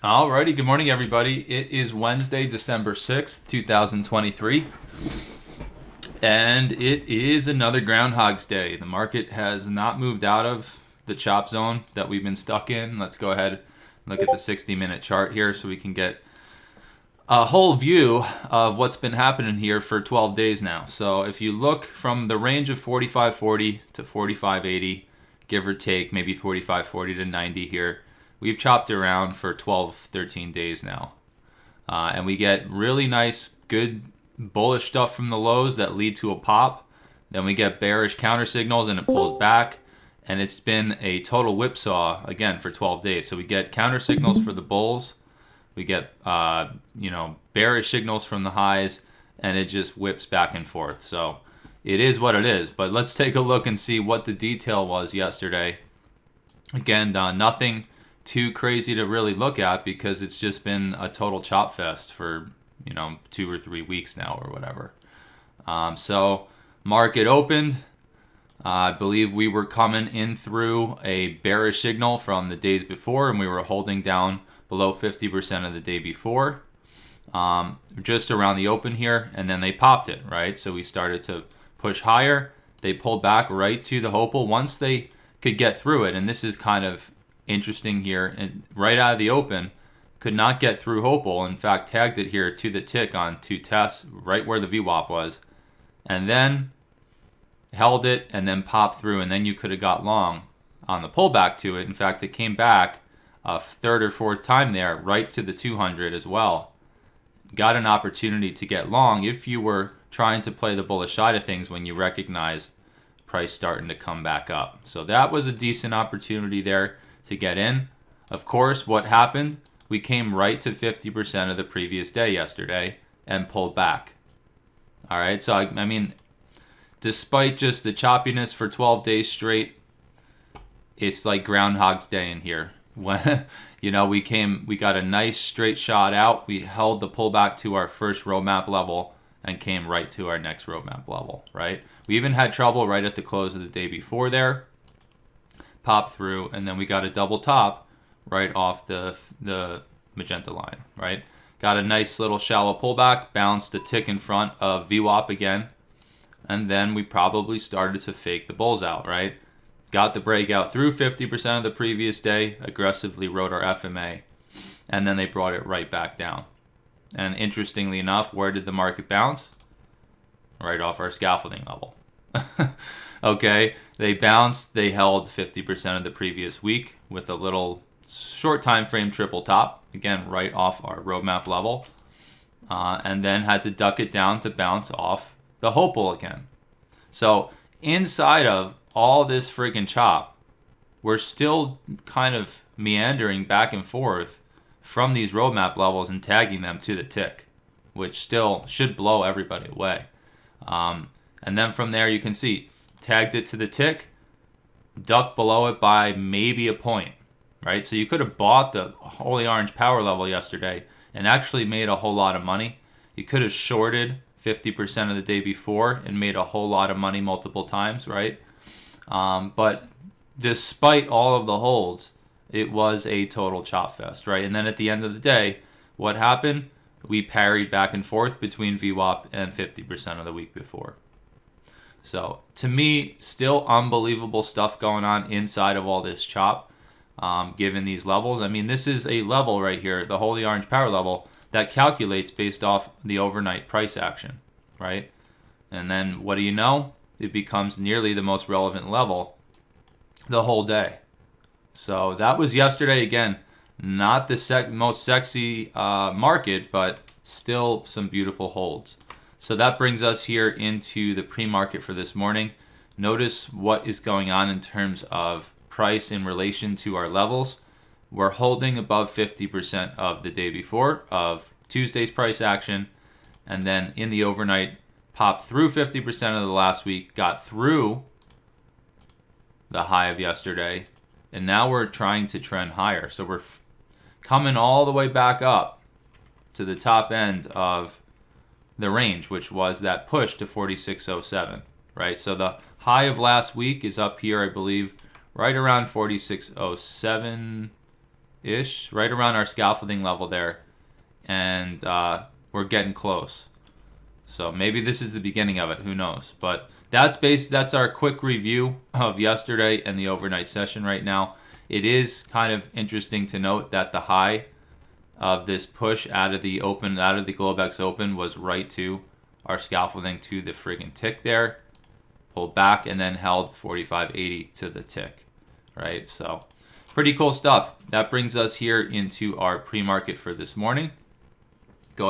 Alrighty, good morning everybody. It is Wednesday, December 6th, 2023, and it is another Groundhog's Day. The market has not moved out of the chop zone that we've been stuck in. Let's go ahead and look at the 60-minute chart here so we can get a whole view of what's been happening here for 12 days now. So if you look from the range of 45.40 to 45.80, give or take maybe 45.40 to 90 here, we've chopped around for 12, 13 days now. And we get really nice, good, bullish stuff from the lows that lead to a pop. Then we get bearish counter signals and it pulls back. And it's been a total whipsaw, again, for 12 days. So we get counter signals for the bulls. We get, bearish signals from the highs. And it just whips back and forth. So it is what it is. But let's take a look and see what the detail was yesterday. Again, nothing too crazy to really look at because it's just been a total chop fest for 2 or 3 weeks now or whatever. So market opened. I believe we were coming in through a bearish signal from the days before, and we were holding down below 50% of the day before, just around the open here, and then they popped it, right? So we started to push higher. They pulled back right to the Hopel once they could get through it, and this is kind of interesting here, and right out of the open, could not get through Hopel. In fact, tagged it here to the tick on 2 tests, right where the VWAP was, and then held it and then popped through, and then you could have got long on the pullback to it. In fact, it came back a third or fourth time there, right to the 200 as well. Got an opportunity to get long if you were trying to play the bullish side of things when you recognize price starting to come back up. So that was a decent opportunity there to get in. Of course, what happened? We came right to 50% of the previous day yesterday and pulled back. All right, so I mean, despite just the choppiness for 12 days straight, it's like Groundhog's Day in here. When we got a nice straight shot out. We held the pullback to our first roadmap level and came right to our next roadmap level, right? We even had trouble right at the close of the day before there. Pop through, and then we got a double top right off the magenta line, right? Got a nice little shallow pullback, bounced a tick in front of VWAP again, and then we probably started to fake the bulls out, right? Got the breakout through 50% of the previous day, aggressively rode our FMA, and then they brought it right back down. And interestingly enough, where did the market bounce? Right off our scaffolding level. Okay, they bounced, they held 50% of the previous week with a little short time frame triple top, again, right off our roadmap level, and then had to duck it down to bounce off the Hopel again. So inside of all this friggin' chop, we're still kind of meandering back and forth from these roadmap levels and tagging them to the tick, which still should blow everybody away. And then from there, you can see, tagged it to the tick, ducked below it by maybe a point, right? So you could have bought the holy orange power level yesterday and actually made a whole lot of money. You could have shorted 50% of the day before and made a whole lot of money multiple times, right? But despite all of the holds, it was a total chop fest, right? And then at the end of the day, what happened? We parried back and forth between VWAP and 50% of the week before. So to me, still unbelievable stuff going on inside of all this chop, given these levels. I mean, this is a level right here, the holy orange power level, that calculates based off the overnight price action, right? And then what do you know? It becomes nearly the most relevant level the whole day. So that was yesterday. Again, not the most sexy market, but still some beautiful holds. So that brings us here into the pre-market for this morning. Notice what is going on in terms of price in relation to our levels. We're holding above 50% of the day before of Tuesday's price action. And then in the overnight, popped through 50% of the last week, got through the high of yesterday. And now we're trying to trend higher. So we're coming all the way back up to the top end of the range, which was that push to 46.07, right? So the high of last week is up here, I believe, right around 46.07, ish, right around our scaffolding level there, and we're getting close. So maybe this is the beginning of it. Who knows? But that's our quick review of yesterday and the overnight session right now. It is kind of interesting to note that the high of this push out of the Globex open was right to our scaffolding to the friggin' tick there, pulled back and then held 45.80 to the tick, right? So pretty cool stuff. That brings us here into our pre-market for this morning.